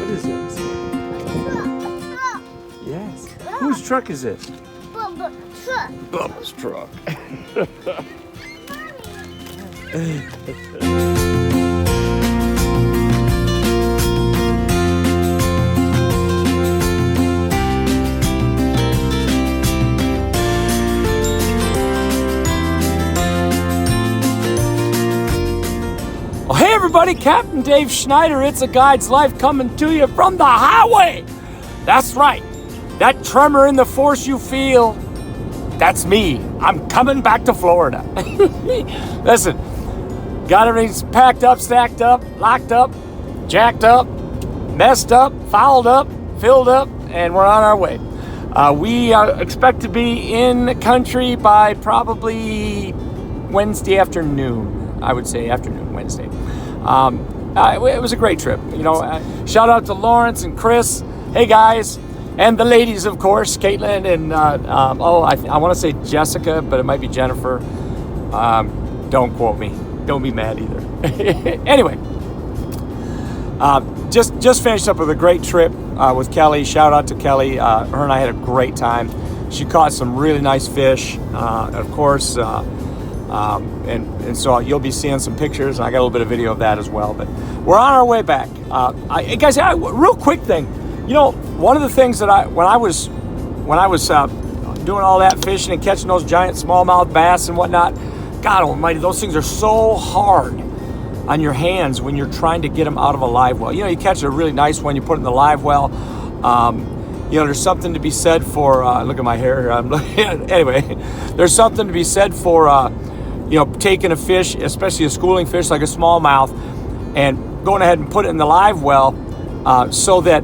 is this? Truck. Yes. Whose truck is this? Bubba truck. Bubba's truck. Well, hey everybody, Captain Dave Schneider, It's a Guide's Life, coming to you from the highway. That's right, that tremor in the force you feel, that's me. I'm coming back to Florida. Listen, got everything packed up, stacked up, locked up, jacked up, messed up, fouled up, filled up, and we're on our way. We expect to be in the country by probably Wednesday afternoon. I would say afternoon, Wednesday. It was a great trip. You know, shout out to Lawrence and Chris. Hey guys, and the ladies, of course, Caitlin and I want to say Jessica, but it might be Jennifer. Don't quote me. Don't be mad either. Anyway, just finished up with a great trip with Kelly. Shout out to Kelly. Her and I had a great time. She caught some really nice fish, of course. And so you'll be seeing some pictures, and I got a little bit of video of that as well. But we're on our way back. Guys, real quick thing. You know, one of the things that when I was doing all that fishing and catching those giant smallmouth bass and whatnot, God almighty, those things are so hard on your hands when you're trying to get them out of a live well. You know, you catch a really nice one, you put it in the live well. You know, there's something to be said for, look at my hair here. Anyway, there's something to be said for, you know, taking a fish, especially a schooling fish like a smallmouth, and going ahead and put it in the live well so that,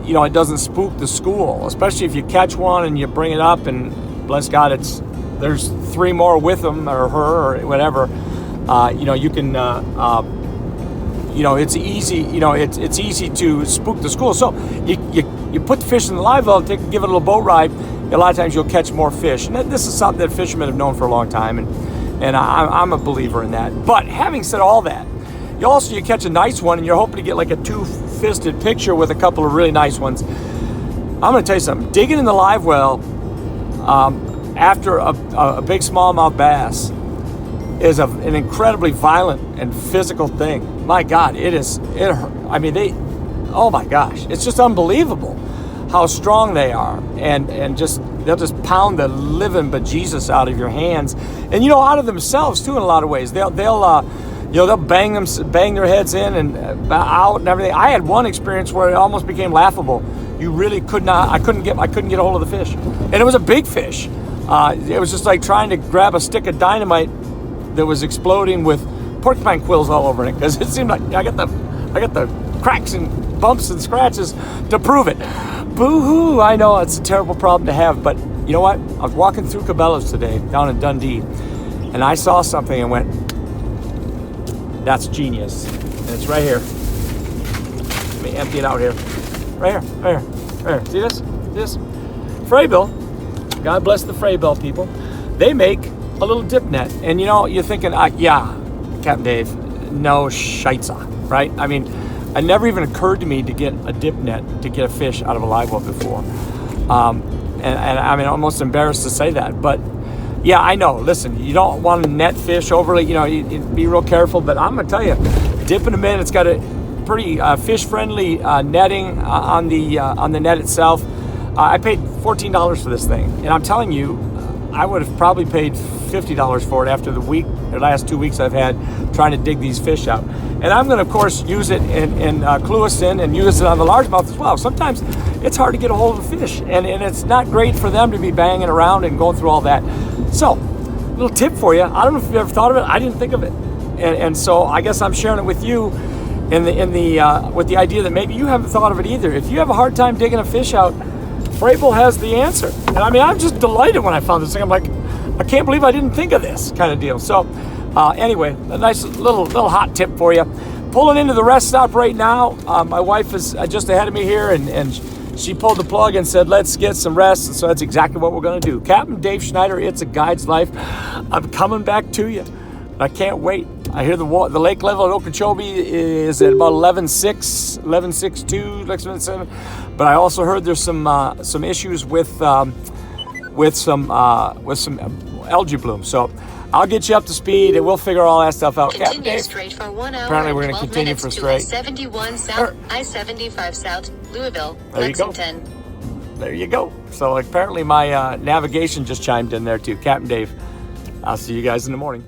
you know, it doesn't spook the school, especially if you catch one and you bring it up and bless God, there's three more with him or her or whatever. You know, you can, you know, it's easy, you know, it's easy to spook the school. So you put the fish in the live well, give it a little boat ride. A lot of times you'll catch more fish. And this is something that fishermen have known for a long time. And I'm a believer in that. But having said all that, you catch a nice one and you're hoping to get like a two-fisted picture with a couple of really nice ones. I'm going to tell you something. Digging in the live well after a big smallmouth bass is an incredibly violent and physical thing. My God, I mean, oh my gosh, it's just unbelievable how strong they are, and they'll just pound the living bejesus out of your hands, and you know, out of themselves too in a lot of ways. They'll bang their heads in and out and everything. I had one experience where it almost became laughable. You really I couldn't get a hold of the fish, and it was a big fish. It was just like trying to grab a stick of dynamite that was exploding with porcupine quills all over it, because it seemed like I got the cracks and bumps and scratches to prove it. Boo-hoo, I know it's a terrible problem to have, but you know what? I was walking through Cabela's today down in Dundee, and I saw something and went, that's genius. And it's right here. Let me empty it out here. Right here. See this? Freybill. God bless the Freybill people. They make a little dip net. And you know, you're thinking, yeah, Captain Dave, no shitza, right? I mean, it never even occurred to me to get a dip net to get a fish out of a live well before. And I mean, I'm almost embarrassed to say that, but yeah, I know. Listen, you don't want to net fish overly, you know, you be real careful, but I'm going to tell you, dipping them in, it's got a pretty fish-friendly netting on the net itself. I paid $14 for this thing, and I'm telling you, I would have probably paid $50 for it after the last 2 weeks I've had trying to dig these fish out. And I'm going to, of course, use it in Cluiston and use it on the largemouth as well. Sometimes it's hard to get a hold of a fish, and it's not great for them to be banging around and going through all that. So, little tip for you. I don't know if you've ever thought of it. I didn't think of it, and so I guess I'm sharing it with you with the idea that maybe you haven't thought of it either. If you have a hard time digging a fish out, Freybill has the answer. And I mean, I'm just delighted when I found this thing. I'm like, I can't believe I didn't think of this kind of deal. So anyway, a nice little hot tip for you. Pulling into the rest stop right now. My wife is just ahead of me here, and she pulled the plug and said, let's get some rest. And so that's exactly what we're going to do. Captain Dave Schneider, It's a Guide's Life. I'm coming back to you. I can't wait. I hear the lake level at Okeechobee is at about 11.6, 11.62, 11.7. But I also heard there's some issues with some algae bloom. So I'll get you up to speed and we'll figure all that stuff out. Continue Dave, straight for 1 hour apparently we're and going to 12 continue minutes for to straight. I-71 South, I-75 South, Louisville, There you go. Lexington. There you go. So apparently my navigation just chimed in there too. Captain Dave. I'll see you guys in the morning.